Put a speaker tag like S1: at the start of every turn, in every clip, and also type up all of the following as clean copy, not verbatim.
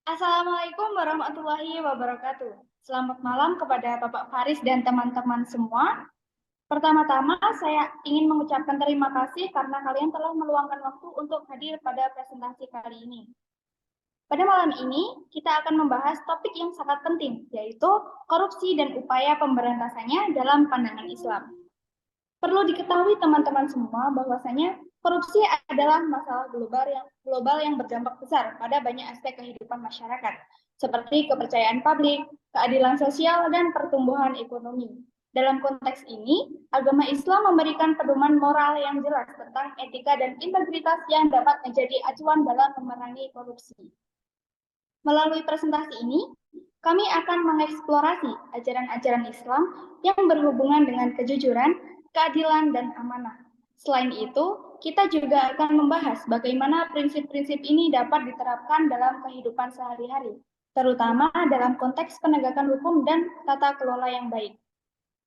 S1: Assalamualaikum warahmatullahi wabarakatuh. Selamat malam kepada Bapak Faris dan teman-teman semua. Pertama-tama, saya ingin mengucapkan terima kasih karena kalian telah meluangkan waktu untuk hadir pada presentasi kali ini. Pada malam ini, kita akan membahas topik yang sangat penting, yaitu korupsi dan upaya pemberantasannya dalam pandangan Islam. Perlu diketahui teman-teman semua bahwasanya korupsi adalah masalah global yang berdampak besar pada banyak aspek kehidupan masyarakat, seperti kepercayaan publik, keadilan sosial, dan pertumbuhan ekonomi. Dalam konteks ini, agama Islam memberikan pedoman moral yang jelas tentang etika dan integritas yang dapat menjadi acuan dalam memerangi korupsi. Melalui presentasi ini, kami akan mengeksplorasi ajaran-ajaran Islam yang berhubungan dengan kejujuran, keadilan, dan amanah. Selain itu, kita juga akan membahas bagaimana prinsip-prinsip ini dapat diterapkan dalam kehidupan sehari-hari, terutama dalam konteks penegakan hukum dan tata kelola yang baik.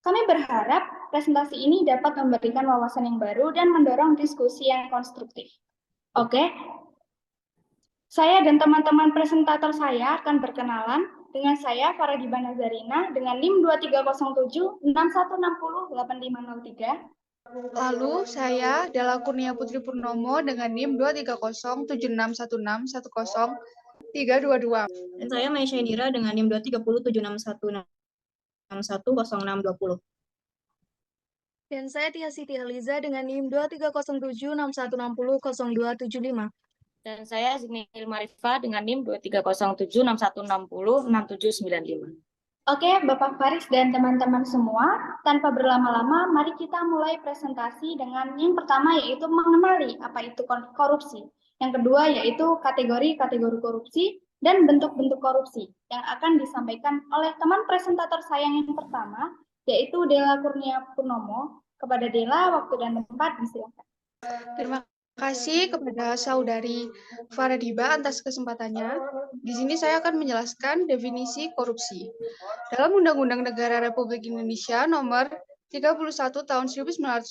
S1: Kami berharap presentasi ini dapat memberikan wawasan yang baru dan mendorong diskusi yang konstruktif. Oke, saya dan teman-teman presentator saya akan berkenalan. Dengan saya, Faradiba Nazarina, dengan NIM 2307-6160-8503.
S2: Lalu saya Della Kurnia Putri Purnomo dengan NIM 2307616103322.
S3: Dan saya Maisha Indira dengan NIM 23071610620.
S4: Dan saya Tia Siti Eliza dengan NIM 2307616000275.
S5: Dan saya Zini Ilmarifa dengan NIM 2307616067795.
S1: Oke, Bapak Faris dan teman-teman semua, tanpa berlama-lama, mari kita mulai presentasi dengan yang pertama yaitu mengenali apa itu korupsi. Yang kedua yaitu kategori-kategori korupsi dan bentuk-bentuk korupsi yang akan disampaikan oleh teman presentator saya yang pertama, yaitu Della Kurnia Purnomo. Kepada Della, waktu dan tempat disilakan.
S2: Terima kasih kepada saudari Faradiba atas kesempatannya. Di sini saya akan menjelaskan definisi korupsi. Dalam Undang-Undang Negara Republik Indonesia Nomor 31 Tahun 1999,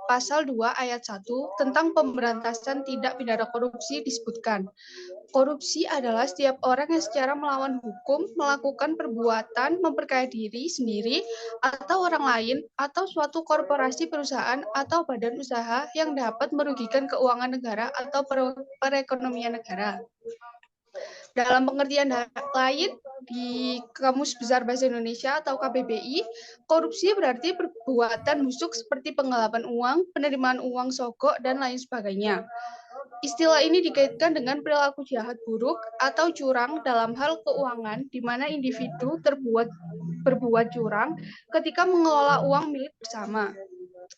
S2: Pasal 2 Ayat 1 tentang pemberantasan tindak pidana korupsi disebutkan, korupsi adalah setiap orang yang secara melawan hukum melakukan perbuatan memperkaya diri sendiri atau orang lain atau suatu korporasi perusahaan atau badan usaha yang dapat merugikan keuangan negara atau perekonomian negara. Dalam pengertian lain, di Kamus Besar Bahasa Indonesia atau KBBI, korupsi berarti perbuatan busuk seperti penggelapan uang, penerimaan uang sogok, dan lain sebagainya. Istilah ini dikaitkan dengan perilaku jahat buruk atau curang dalam hal keuangan, di mana individu berbuat curang ketika mengelola uang milik bersama.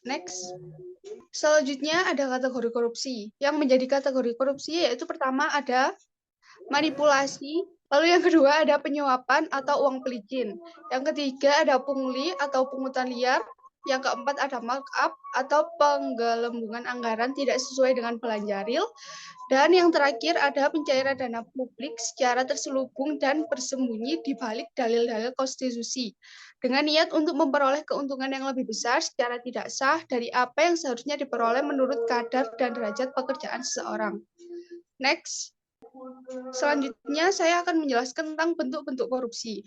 S2: Next. Selanjutnya ada kategori korupsi. Yang menjadi kategori korupsi yaitu pertama ada manipulasi, lalu yang kedua ada penyuapan atau uang pelicin, yang ketiga ada pungli atau pungutan liar, yang keempat ada markup atau penggelembungan anggaran tidak sesuai dengan belanja real, dan yang terakhir ada pencairan dana publik secara terselubung dan bersembunyi di balik dalil-dalil konstitusi dengan niat untuk memperoleh keuntungan yang lebih besar secara tidak sah dari apa yang seharusnya diperoleh menurut kadar dan derajat pekerjaan seseorang. Next. Selanjutnya, saya akan menjelaskan tentang bentuk-bentuk korupsi.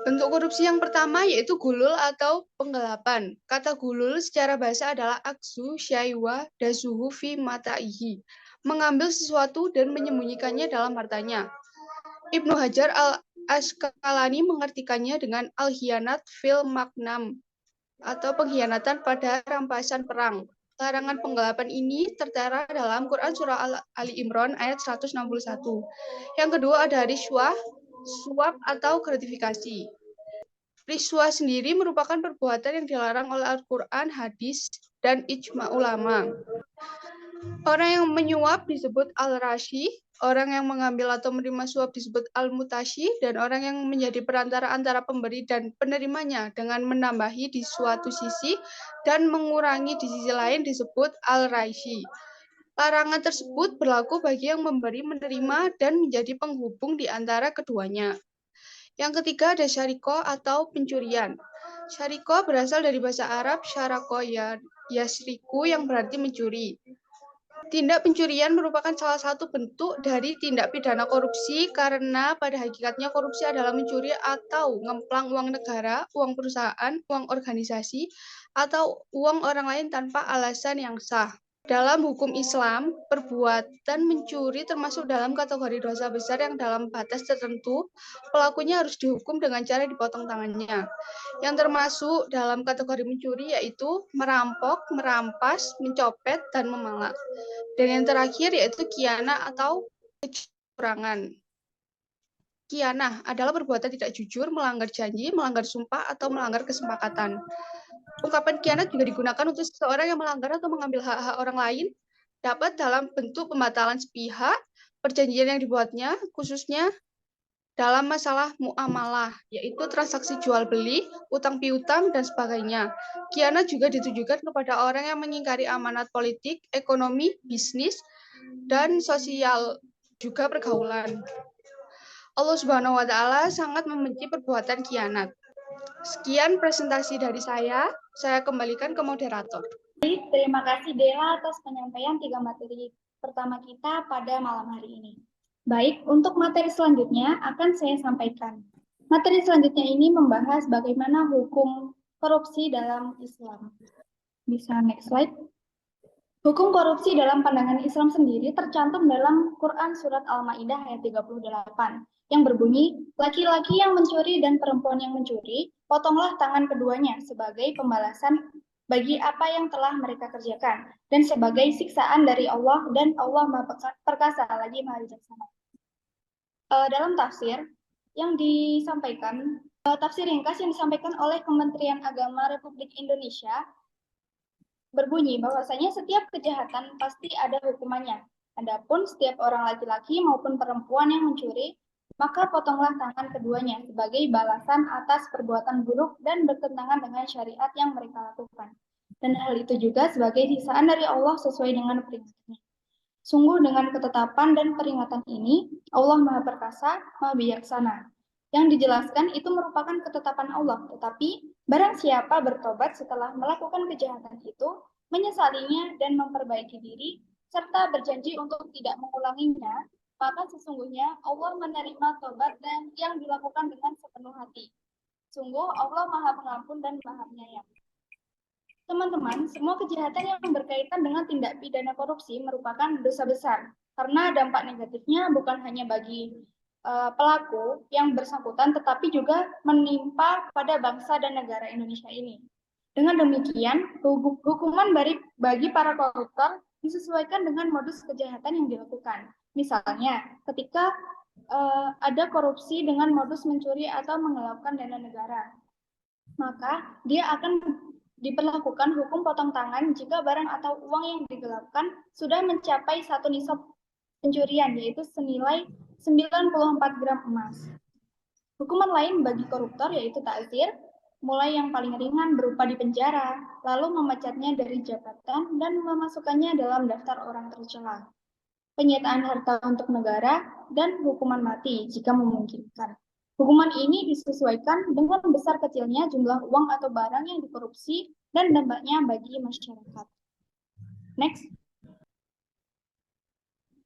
S2: Bentuk korupsi yang pertama yaitu gulul atau penggelapan. Kata gulul secara bahasa adalah aksu syaiwa dasuhu fi mataihi. Mengambil sesuatu dan menyembunyikannya dalam hartanya. Ibnu Hajar al-Asqalani mengartikannya dengan al-hianat fil magnam atau pengkhianatan pada rampasan perang. Larangan penggelapan ini tertera dalam Quran Surah Ali Imran ayat 161. Yang kedua ada riswah, suap atau gratifikasi. Riswah sendiri merupakan perbuatan yang dilarang oleh Al-Quran, hadis, dan ijma ulama. Orang yang menyuap disebut al-rashi, orang yang mengambil atau menerima suap disebut al-mutashi, dan orang yang menjadi perantara antara pemberi dan penerimanya dengan menambahi di suatu sisi dan mengurangi di sisi lain disebut al-raishi. Larangan tersebut berlaku bagi yang memberi, menerima, dan menjadi penghubung di antara keduanya. Yang ketiga ada syariko atau pencurian. Syariko berasal dari bahasa Arab syarako yasriku yang berarti mencuri. Tindak pencurian merupakan salah satu bentuk dari tindak pidana korupsi karena pada hakikatnya korupsi adalah mencuri atau ngemplang uang negara, uang perusahaan, uang organisasi, atau uang orang lain tanpa alasan yang sah. Dalam hukum Islam, perbuatan mencuri termasuk dalam kategori dosa besar yang dalam batas tertentu, pelakunya harus dihukum dengan cara dipotong tangannya. Yang termasuk dalam kategori mencuri yaitu merampok, merampas, mencopet, dan memalak. Dan yang terakhir yaitu khianah atau kecurangan. Khianah adalah perbuatan tidak jujur, melanggar janji, melanggar sumpah, atau melanggar kesepakatan. Ungkapan khianat juga digunakan untuk seseorang yang melanggar atau mengambil hak-hak orang lain, dapat dalam bentuk pembatalan sepihak, perjanjian yang dibuatnya, khususnya dalam masalah muamalah, yaitu transaksi jual-beli, utang piutang, dan sebagainya. Khianat juga ditujukan kepada orang yang mengingkari amanat politik, ekonomi, bisnis, dan sosial, juga pergaulan. Allah Subhanahu wa Ta'ala sangat membenci perbuatan khianat. Sekian presentasi dari saya kembalikan ke moderator.
S1: Terima kasih Dela atas penyampaian 3 materi pertama kita pada malam hari ini. Baik, untuk materi selanjutnya akan saya sampaikan. Materi selanjutnya ini membahas bagaimana hukum korupsi dalam Islam. Bisa next slide. Hukum korupsi dalam pandangan Islam sendiri tercantum dalam Quran Surat Al-Ma'idah ayat 38 yang berbunyi, laki-laki yang mencuri dan perempuan yang mencuri, potonglah tangan keduanya sebagai pembalasan bagi apa yang telah mereka kerjakan dan sebagai siksaan dari Allah dan Allah Maha Perkasa lagi Maha Bijaksana. Dalam tafsir yang disampaikan, tafsir ringkas yang disampaikan oleh Kementerian Agama Republik Indonesia berbunyi bahwasanya setiap kejahatan pasti ada hukumannya. Adapun setiap orang laki-laki maupun perempuan yang mencuri, maka potonglah tangan keduanya sebagai balasan atas perbuatan buruk dan bertentangan dengan syariat yang mereka lakukan. Dan hal itu juga sebagai siksaan dari Allah sesuai dengan peringatannya. Sungguh dengan ketetapan dan peringatan ini, Allah Maha Perkasa, Maha Bijaksana. Yang dijelaskan itu merupakan ketetapan Allah, tetapi barang siapa bertobat setelah melakukan kejahatan itu, menyesalinya dan memperbaiki diri, serta berjanji untuk tidak mengulanginya, maka sesungguhnya Allah menerima tobat dan yang dilakukan dengan sepenuh hati. Sungguh Allah Maha Pengampun dan Maha Penyayang. Teman-teman, semua kejahatan yang berkaitan dengan tindak pidana korupsi merupakan dosa besar, karena dampak negatifnya bukan hanya bagi pelaku yang bersangkutan, tetapi juga menimpa pada bangsa dan negara Indonesia ini. Dengan demikian, hukuman bagi para koruptor disesuaikan dengan modus kejahatan yang dilakukan. Misalnya, ketika ada korupsi dengan modus mencuri atau menggelapkan dana negara, maka dia akan diperlakukan hukum potong tangan jika barang atau uang yang digelapkan sudah mencapai 1 nisab pencurian, yaitu senilai 94 gram emas. Hukuman lain bagi koruptor yaitu ta'zir, mulai yang paling ringan berupa dipenjara, lalu memecatnya dari jabatan dan memasukkannya dalam daftar orang tercela. Penyitaan harta untuk negara, dan hukuman mati jika memungkinkan. Hukuman ini disesuaikan dengan besar kecilnya jumlah uang atau barang yang dikorupsi dan dampaknya bagi masyarakat. Next.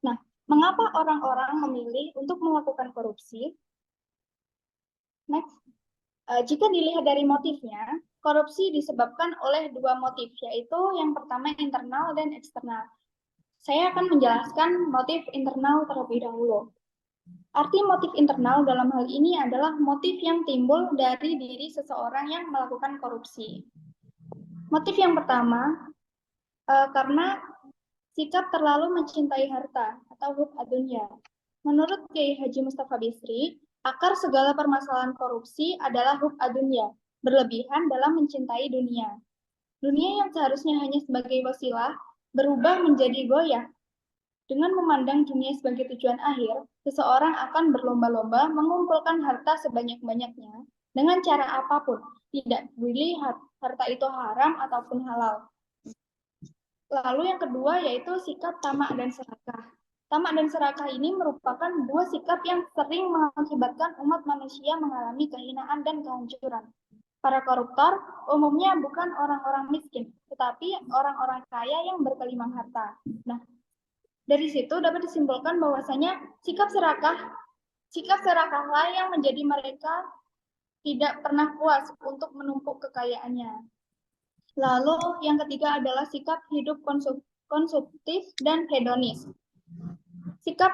S1: Nah, mengapa orang-orang memilih untuk melakukan korupsi? Next. Jika dilihat dari motifnya, korupsi disebabkan oleh 2 motif, yaitu yang pertama internal dan eksternal. Saya akan menjelaskan motif internal terlebih dahulu. Arti motif internal dalam hal ini adalah motif yang timbul dari diri seseorang yang melakukan korupsi. Motif yang pertama, karena sikap terlalu mencintai harta atau hub adunya. Menurut Kiai Haji Mustafa Bisri, akar segala permasalahan korupsi adalah hub adunya, berlebihan dalam mencintai dunia. Dunia yang seharusnya hanya sebagai wasilah, berubah menjadi goyah. Dengan memandang dunia sebagai tujuan akhir, seseorang akan berlomba-lomba mengumpulkan harta sebanyak-banyaknya dengan cara apapun, tidak peduli harta itu haram ataupun halal. Lalu yang kedua yaitu sikap tamak dan serakah. Tamak dan serakah ini merupakan 2 sikap yang sering mengakibatkan umat manusia mengalami kehinaan dan kehancuran. Para koruptor umumnya bukan orang-orang miskin, tetapi orang-orang kaya yang berkelimang harta. Nah, Dari situ dapat disimpulkan bahwasanya sikap serakahlah yang menjadi mereka tidak pernah puas untuk menumpuk kekayaannya. Lalu yang ketiga adalah sikap hidup konsumtif dan hedonis. Sikap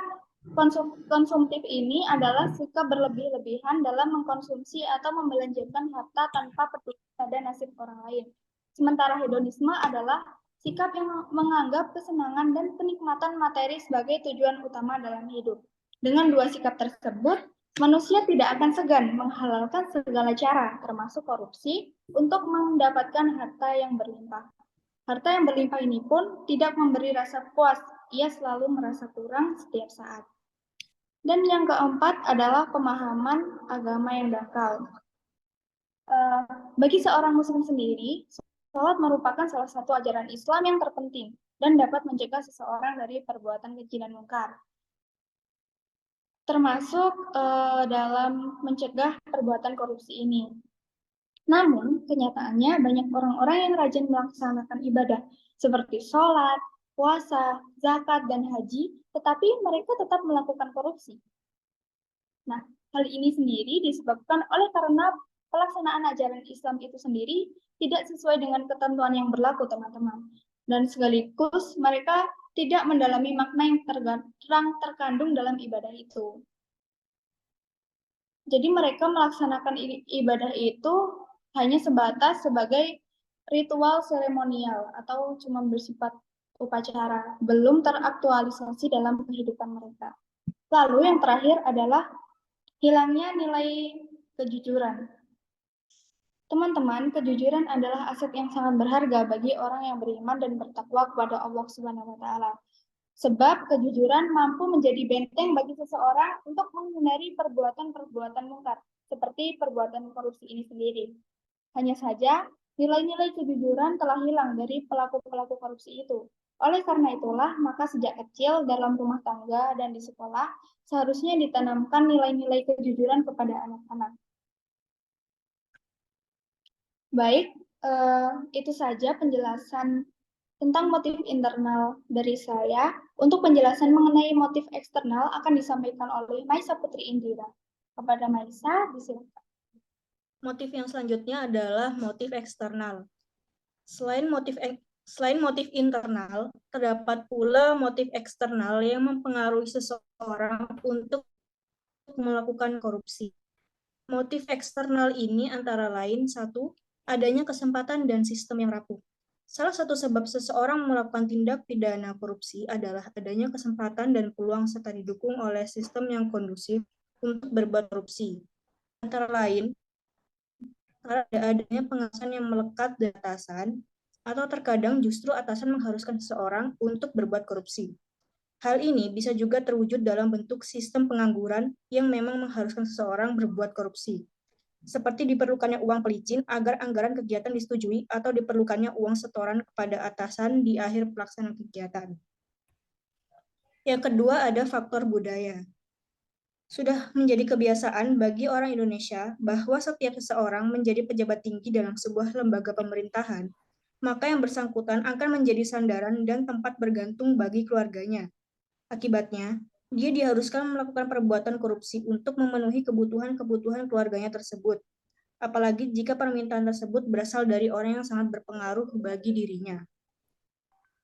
S1: konsumtif ini adalah sikap berlebih-lebihan dalam mengkonsumsi atau membelanjakan harta tanpa peduli pada nasib orang lain. Sementara hedonisme adalah sikap yang menganggap kesenangan dan kenikmatan materi sebagai tujuan utama dalam hidup. Dengan dua sikap tersebut, manusia tidak akan segan menghalalkan segala cara, termasuk korupsi, untuk mendapatkan harta yang berlimpah. Harta yang berlimpah ini pun tidak memberi rasa puas, ia selalu merasa kurang setiap saat. Dan yang keempat adalah pemahaman agama yang dangkal. Bagi seorang muslim sendiri, sholat merupakan salah satu ajaran Islam yang terpenting dan dapat mencegah seseorang dari perbuatan keji dan mungkar. Termasuk dalam mencegah perbuatan korupsi ini. Namun, kenyataannya banyak orang-orang yang rajin melaksanakan ibadah seperti sholat, puasa, zakat, dan haji, tetapi mereka tetap melakukan korupsi. Nah, hal ini sendiri disebabkan oleh karena pelaksanaan ajaran Islam itu sendiri tidak sesuai dengan ketentuan yang berlaku, teman-teman. Dan sekaligus mereka tidak mendalami makna yang terkandung dalam ibadah itu. Jadi mereka melaksanakan ibadah itu hanya sebatas sebagai ritual seremonial atau cuma bersifat upacara, belum teraktualisasi dalam kehidupan mereka. Lalu yang terakhir adalah hilangnya nilai kejujuran. Teman-teman, kejujuran adalah aset yang sangat berharga bagi orang yang beriman dan bertakwa kepada Allah Subhanahu wa taala. Sebab kejujuran mampu menjadi benteng bagi seseorang untuk menghindari perbuatan-perbuatan mungkar, seperti perbuatan korupsi ini sendiri. Hanya saja, nilai-nilai kejujuran telah hilang dari pelaku-pelaku korupsi itu. Oleh karena itulah, maka sejak kecil dalam rumah tangga dan di sekolah, seharusnya ditanamkan nilai-nilai kejujuran kepada anak-anak. Baik, itu saja penjelasan tentang motif internal dari saya. Untuk penjelasan mengenai motif eksternal akan disampaikan oleh Maisa Putri Indira. Kepada Maisa, disilakan.
S3: Motif yang selanjutnya adalah motif eksternal. Selain motif internal, terdapat pula motif eksternal yang mempengaruhi seseorang untuk melakukan korupsi. Motif eksternal ini antara lain: 1. Adanya kesempatan dan sistem yang rapuh. Salah satu sebab seseorang melakukan tindak pidana korupsi adalah adanya kesempatan dan peluang serta didukung oleh sistem yang kondusif untuk berbuat korupsi. Antara lain, adanya pengawasan yang melekat dari atasan, atau terkadang justru atasan mengharuskan seseorang untuk berbuat korupsi. Hal ini bisa juga terwujud dalam bentuk sistem pengangguran yang memang mengharuskan seseorang berbuat korupsi, seperti diperlukannya uang pelicin agar anggaran kegiatan disetujui atau diperlukannya uang setoran kepada atasan di akhir pelaksanaan kegiatan. Yang kedua ada faktor budaya. Sudah menjadi kebiasaan bagi orang Indonesia bahwa setiap seseorang menjadi pejabat tinggi dalam sebuah lembaga pemerintahan, maka yang bersangkutan akan menjadi sandaran dan tempat bergantung bagi keluarganya. Akibatnya, dia diharuskan melakukan perbuatan korupsi untuk memenuhi kebutuhan-kebutuhan keluarganya tersebut, apalagi jika permintaan tersebut berasal dari orang yang sangat berpengaruh bagi dirinya.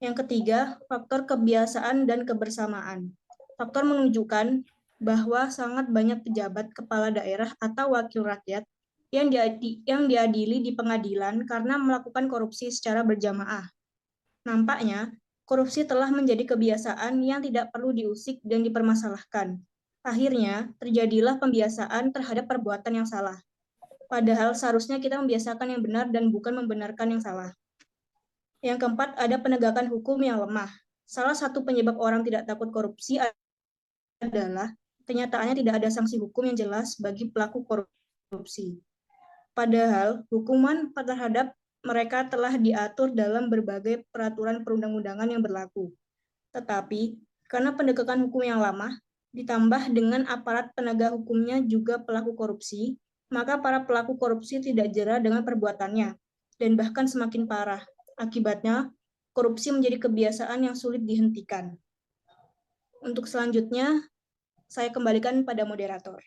S3: Yang ketiga, faktor kebiasaan dan kebersamaan. Faktor menunjukkan bahwa sangat banyak pejabat kepala daerah atau wakil rakyat yang diadili di pengadilan karena melakukan korupsi secara berjamaah. Nampaknya, korupsi telah menjadi kebiasaan yang tidak perlu diusik dan dipermasalahkan. Akhirnya, terjadilah pembiasaan terhadap perbuatan yang salah. Padahal seharusnya kita membiasakan yang benar dan bukan membenarkan yang salah. Yang keempat, ada penegakan hukum yang lemah. Salah satu penyebab orang tidak takut korupsi adalah kenyataannya tidak ada sanksi hukum yang jelas bagi pelaku korupsi. Padahal hukuman terhadap mereka telah diatur dalam berbagai peraturan perundang-undangan yang berlaku. Tetapi, karena penegakan hukum yang lama, ditambah dengan aparat penegak hukumnya juga pelaku korupsi, maka para pelaku korupsi tidak jera dengan perbuatannya, dan bahkan semakin parah. Akibatnya, korupsi menjadi kebiasaan yang sulit dihentikan. Untuk selanjutnya, saya kembalikan pada moderator.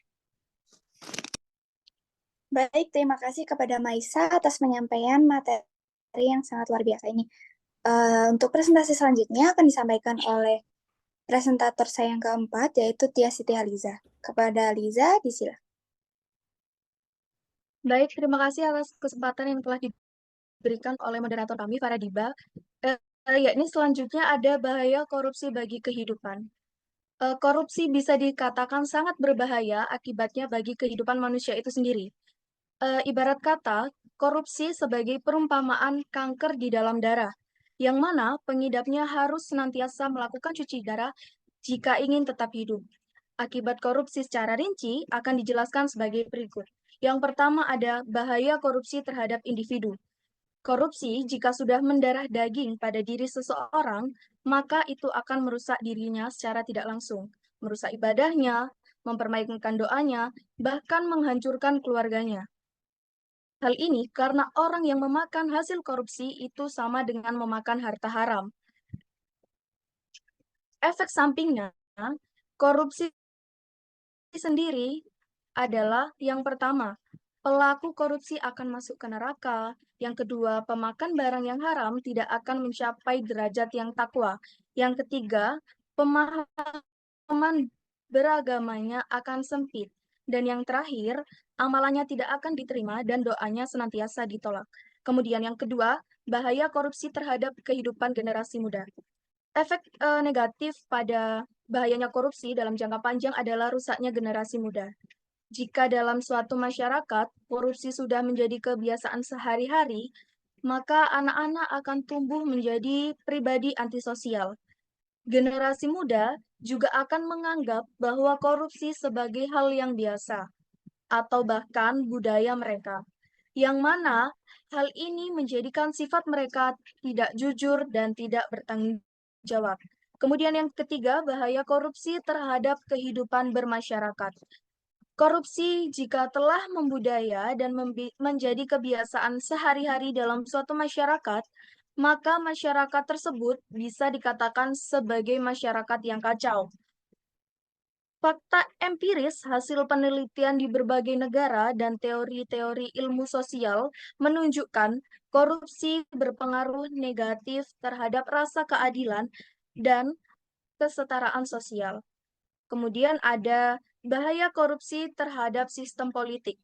S1: Baik, terima kasih kepada Maisa atas penyampaian materi yang sangat luar biasa ini. Untuk presentasi selanjutnya akan disampaikan oleh presentator saya yang keempat, yaitu Tia Siti Aliza. Kepada Aliza, disilakan.
S4: Baik, terima kasih atas kesempatan yang telah diberikan oleh moderator kami, Faradiba. Yakni selanjutnya ada bahaya korupsi bagi kehidupan. Korupsi bisa dikatakan sangat berbahaya akibatnya bagi kehidupan manusia itu sendiri. Ibarat kata, korupsi sebagai perumpamaan kanker di dalam darah, yang mana pengidapnya harus senantiasa melakukan cuci darah jika ingin tetap hidup. Akibat korupsi secara rinci akan dijelaskan sebagai berikut. Yang pertama ada bahaya korupsi terhadap individu. Korupsi jika sudah mendarah daging pada diri seseorang, maka itu akan merusak dirinya secara tidak langsung, merusak ibadahnya, mempermainkan doanya, bahkan menghancurkan keluarganya. Hal ini karena orang yang memakan hasil korupsi itu sama dengan memakan harta haram. Efek sampingnya, korupsi sendiri adalah yang pertama, pelaku korupsi akan masuk ke neraka. Yang kedua, pemakan barang yang haram tidak akan mencapai derajat yang takwa. Yang ketiga, pemahaman beragamanya akan sempit. Dan yang terakhir, amalannya tidak akan diterima dan doanya senantiasa ditolak. Kemudian yang kedua, bahaya korupsi terhadap kehidupan generasi muda. Efek negatif pada bahayanya korupsi dalam jangka panjang adalah rusaknya generasi muda. Jika dalam suatu masyarakat korupsi sudah menjadi kebiasaan sehari-hari, maka anak-anak akan tumbuh menjadi pribadi antisosial. Generasi muda juga akan menganggap bahwa korupsi sebagai hal yang biasa atau bahkan budaya mereka, yang mana hal ini menjadikan sifat mereka tidak jujur dan tidak bertanggung jawab. Kemudian yang ketiga, bahaya korupsi terhadap kehidupan bermasyarakat. Korupsi jika telah membudaya dan menjadi kebiasaan sehari-hari dalam suatu masyarakat, maka masyarakat tersebut bisa dikatakan sebagai masyarakat yang kacau. Fakta empiris hasil penelitian di berbagai negara dan teori-teori ilmu sosial menunjukkan korupsi berpengaruh negatif terhadap rasa keadilan dan kesetaraan sosial. Kemudian ada bahaya korupsi terhadap sistem politik.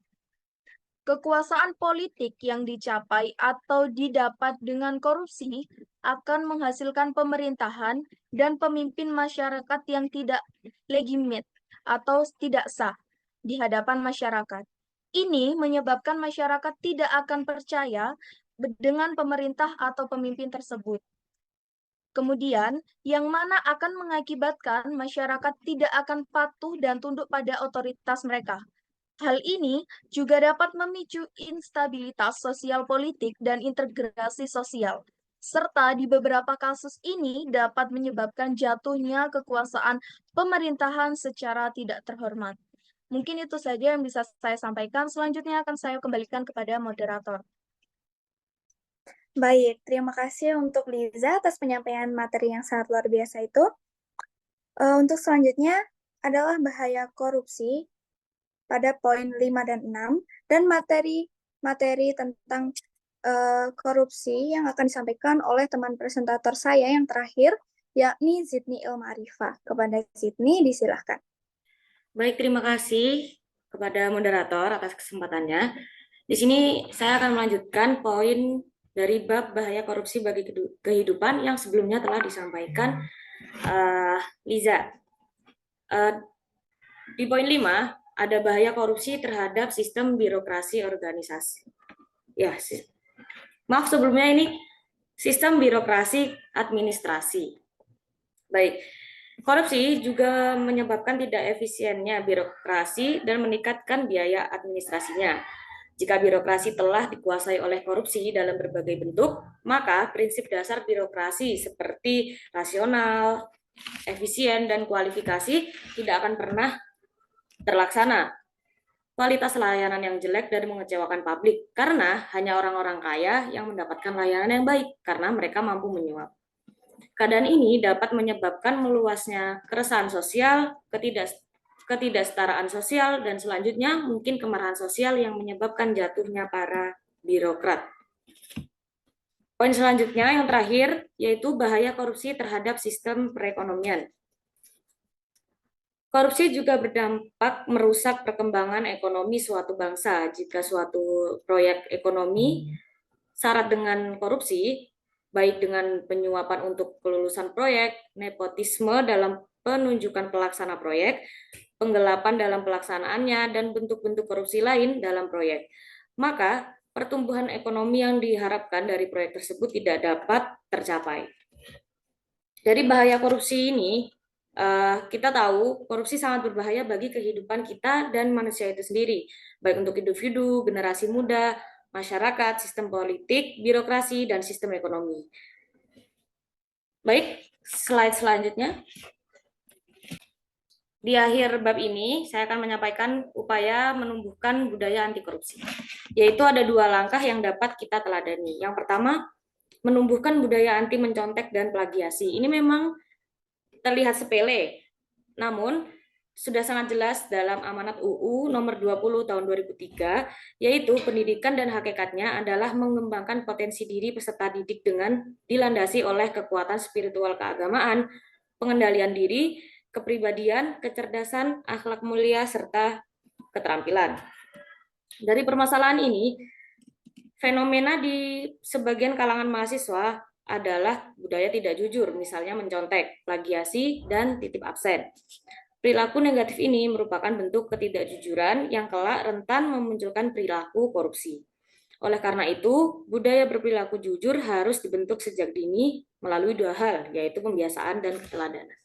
S4: Kekuasaan politik yang dicapai atau didapat dengan korupsi akan menghasilkan pemerintahan dan pemimpin masyarakat yang tidak legitimate atau tidak sah di hadapan masyarakat. Ini menyebabkan masyarakat tidak akan percaya dengan pemerintah atau pemimpin tersebut. Kemudian, yang mana akan mengakibatkan masyarakat tidak akan patuh dan tunduk pada otoritas mereka. Hal ini juga dapat memicu instabilitas sosial politik dan integrasi sosial, serta di beberapa kasus ini dapat menyebabkan jatuhnya kekuasaan pemerintahan secara tidak terhormat. Mungkin itu saja yang bisa saya sampaikan. Selanjutnya akan saya kembalikan kepada moderator.
S1: Baik, terima kasih untuk Liza atas penyampaian materi yang sangat luar biasa itu. Untuk selanjutnya adalah bahaya korupsi pada poin 5 dan 6, dan materi tentang korupsi yang akan disampaikan oleh teman presentator saya yang terakhir, yakni Zidni Ilma Arifah. Kepada Zidni, disilahkan.
S5: Baik, terima kasih kepada moderator atas kesempatannya. Di sini saya akan melanjutkan poin dari bab bahaya korupsi bagi kehidupan yang sebelumnya telah disampaikan Liza. Di poin 5, ada bahaya korupsi terhadap sistem birokrasi organisasi. Ya, maaf sebelumnya ini sistem birokrasi administrasi. Baik, korupsi juga menyebabkan tidak efisiennya birokrasi dan meningkatkan biaya administrasinya. Jika birokrasi telah dikuasai oleh korupsi dalam berbagai bentuk, maka prinsip dasar birokrasi seperti rasional, efisien, dan kualifikasi tidak akan pernah terlaksana. Kualitas layanan yang jelek dan mengecewakan publik karena hanya orang-orang kaya yang mendapatkan layanan yang baik karena mereka mampu menyuap. Keadaan ini dapat menyebabkan meluasnya keresahan sosial, ketidaksetaraan sosial, dan selanjutnya mungkin kemarahan sosial yang menyebabkan jatuhnya para birokrat. Poin selanjutnya yang terakhir yaitu bahaya korupsi terhadap sistem perekonomian. Korupsi juga berdampak merusak perkembangan ekonomi suatu bangsa. Jika suatu proyek ekonomi syarat dengan korupsi, baik dengan penyuapan untuk kelulusan proyek, nepotisme dalam penunjukan pelaksana proyek, penggelapan dalam pelaksanaannya, dan bentuk-bentuk korupsi lain dalam proyek, maka pertumbuhan ekonomi yang diharapkan dari proyek tersebut tidak dapat tercapai. Dari bahaya korupsi ini, kita tahu korupsi sangat berbahaya bagi kehidupan kita dan manusia itu sendiri, baik untuk individu, generasi muda, masyarakat, sistem politik, birokrasi, dan sistem ekonomi. Baik, slide selanjutnya. Di akhir bab ini, saya akan menyampaikan upaya menumbuhkan budaya anti korupsi, yaitu ada 2 langkah yang dapat kita teladani. Yang pertama, menumbuhkan budaya anti mencontek dan plagiasi. Ini memang terlihat sepele, namun sudah sangat jelas dalam amanat UU nomor 20 tahun 2003, yaitu pendidikan dan hakikatnya adalah mengembangkan potensi diri peserta didik dengan dilandasi oleh kekuatan spiritual keagamaan, pengendalian diri, kepribadian, kecerdasan, akhlak mulia, serta keterampilan. Dari permasalahan ini, fenomena di sebagian kalangan mahasiswa adalah budaya tidak jujur, misalnya mencontek, plagiasi, dan titip absen. Perilaku negatif ini merupakan bentuk ketidakjujuran yang kelak rentan memunculkan perilaku korupsi. Oleh karena itu, budaya berperilaku jujur harus dibentuk sejak dini melalui 2 hal, yaitu pembiasaan dan keteladanan.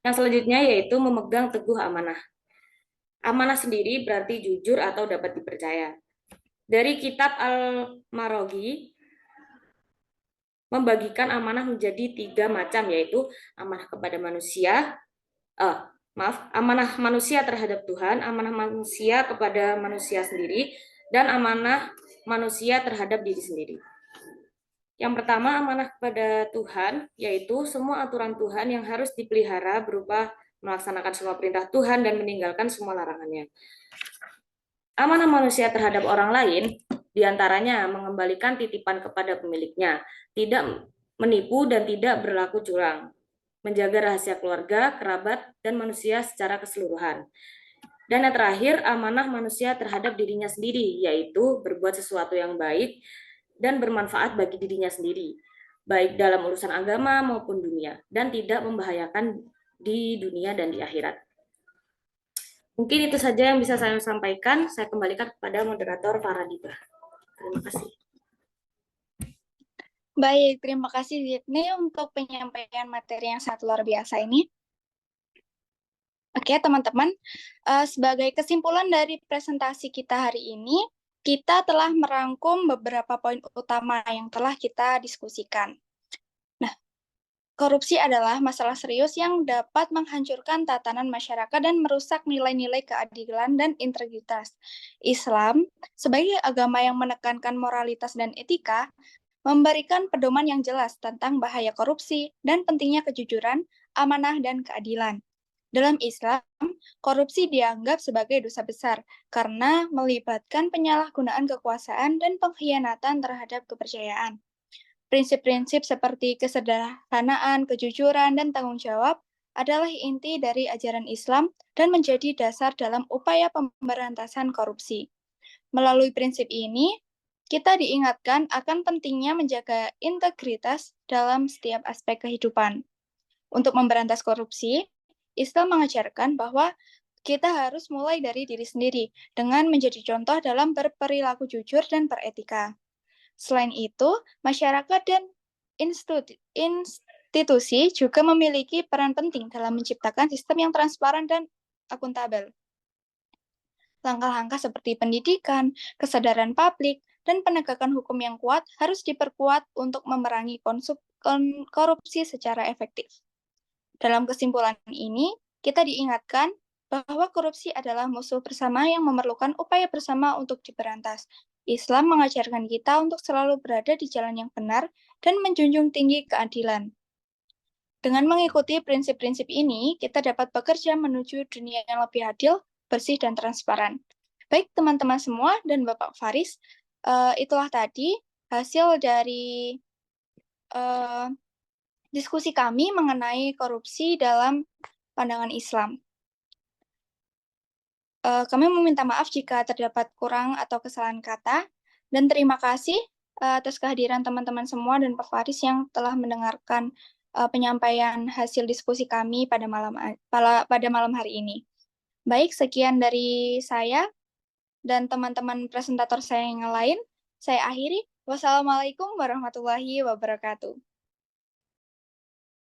S5: Yang selanjutnya yaitu memegang teguh amanah. Amanah sendiri berarti jujur atau dapat dipercaya. Dari kitab Al-Maraghi membagikan amanah menjadi 3 macam, yaitu amanah kepada manusia, amanah manusia terhadap Tuhan, amanah manusia kepada manusia sendiri, dan amanah manusia terhadap diri sendiri. Yang pertama, amanah kepada Tuhan, yaitu semua aturan Tuhan yang harus dipelihara berupa melaksanakan semua perintah Tuhan dan meninggalkan semua larangannya. Amanah manusia terhadap orang lain, diantaranya mengembalikan titipan kepada pemiliknya, tidak menipu dan tidak berlaku curang, menjaga rahasia keluarga, kerabat, dan manusia secara keseluruhan. Dan yang terakhir, amanah manusia terhadap dirinya sendiri, yaitu berbuat sesuatu yang baik dan bermanfaat bagi dirinya sendiri, baik dalam urusan agama maupun dunia, dan tidak membahayakan di dunia dan di akhirat. Mungkin itu saja yang bisa saya sampaikan. Saya kembalikan kepada moderator Faradibah. Terima kasih.
S1: Baik, terima kasih Zidni untuk penyampaian materi yang sangat luar biasa ini. Oke, teman-teman, sebagai kesimpulan dari presentasi kita hari ini, kita telah merangkum beberapa poin utama yang telah kita diskusikan. Nah, korupsi adalah masalah serius yang dapat menghancurkan tatanan masyarakat dan merusak nilai-nilai keadilan dan integritas. Islam, sebagai agama yang menekankan moralitas dan etika, memberikan pedoman yang jelas tentang bahaya korupsi dan pentingnya kejujuran, amanah, dan keadilan. Dalam Islam, korupsi dianggap sebagai dosa besar karena melibatkan penyalahgunaan kekuasaan dan pengkhianatan terhadap kepercayaan. Prinsip-prinsip seperti kesederhanaan, kejujuran, dan tanggung jawab adalah inti dari ajaran Islam dan menjadi dasar dalam upaya pemberantasan korupsi. Melalui prinsip ini, kita diingatkan akan pentingnya menjaga integritas dalam setiap aspek kehidupan. Untuk memberantas korupsi, Islam mengajarkan bahwa kita harus mulai dari diri sendiri dengan menjadi contoh dalam berperilaku jujur dan beretika. Selain itu, masyarakat dan institusi juga memiliki peran penting dalam menciptakan sistem yang transparan dan akuntabel. Langkah-langkah seperti pendidikan, kesadaran publik, dan penegakan hukum yang kuat harus diperkuat untuk memerangi korupsi secara efektif. Dalam kesimpulan ini, kita diingatkan bahwa korupsi adalah musuh bersama yang memerlukan upaya bersama untuk diberantas. Islam mengajarkan kita untuk selalu berada di jalan yang benar dan menjunjung tinggi keadilan. Dengan mengikuti prinsip-prinsip ini, kita dapat bekerja menuju dunia yang lebih adil, bersih, dan transparan. Baik teman-teman semua dan Bapak Faris, itulah tadi hasil dari diskusi kami mengenai korupsi dalam pandangan Islam. Kami meminta maaf jika terdapat kurang atau kesalahan kata, dan terima kasih atas kehadiran teman-teman semua dan Pak Faris yang telah mendengarkan penyampaian hasil diskusi kami pada malam hari ini. Baik, sekian dari saya dan teman-teman presentator saya yang lain. Saya akhiri. Wassalamualaikum warahmatullahi wabarakatuh.